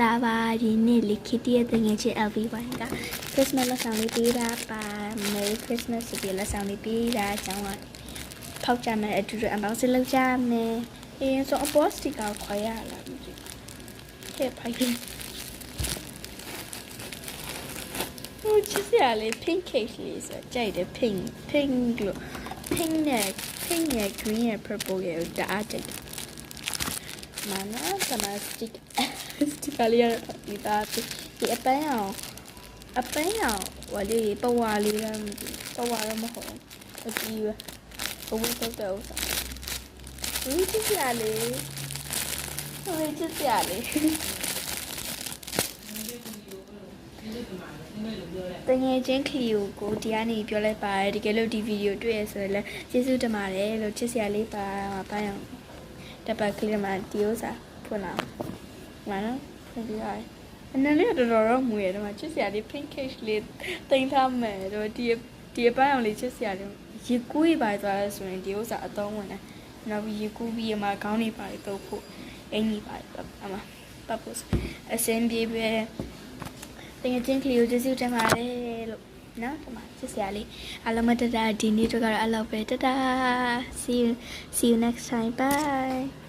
လာပါဒီနေ့လေးခီတီရဲ့တငယ်ချင်း LV ဝိုင်းက Christmas လက်ဆောင်လေးပေးတာပါ Merry Christmas ဆိုပြီးလက်ဆောင်လေးပေးတာအကြောင်းကဖောက်ကြမယ်အတူတူ unboxing လုပ်ကြမယ်အေးဆိုအပေါ်စတစ်ကာခွာရလာမသိဟဲ့ဖိုင်ဟိုချစ်စရာလေး pink cake လေးဆိုကြိုက်တယ် pink လို့ pink နဲ့ green နဲ့ purple ရဲ့တအားကြိုက်မနာစမစတစ်ကလေးရဒီသားဒီအပန်းအောင်ဟိုလေးပဝါလေးလည်းပဝါတော့မဟုတ်အကြီးပဲဘဝတော့တဲ့ဥစ္စာဒီချစ်စရာလေးဟိုချစ်စရာလေးတငယ်ချင်းခလီကိုဒီကနေပြောလိုက်ပါတယ်တကယ်လို့ဒီဗီဒီယိုတွေ့ရဆိုရင်လည်းကျေးဇူးတင်ပါတယ်လို့ချစ်စရာလေးပါပန်းအောင်တပတ်ကလေးမှဒီဥစ္စာဖွင့်လာမနော်ပြန်ပြီးရတယ်အနည်းလေးတော်တော်မွေရတယ်မှာချစ်စရာလေး pink cake လေးတင်ထားမယ်တော့ဒီပန်းအောင်လေးချစ်စရာလေးရေကူးရပါသွားလဲဆိုရင်ဒီဥစ္စာအသုံးဝင်တယ်နောက်ပြီးရေကူးပြီးမှခေါင်းနေပါတော့ဖို့အင်ကြီးပါအမပတ်ဖို့အစင်ပြေပဲတကယ်ချင်းကလေးကိုကျေးဇူးတင်ပါတယ်လို့နော်ဒီမှာချစ်စရာလေးအားလုံးမတတာဒီနေ့တော့ကတော့အဲ့လောက်ပဲတတာ see you next time bye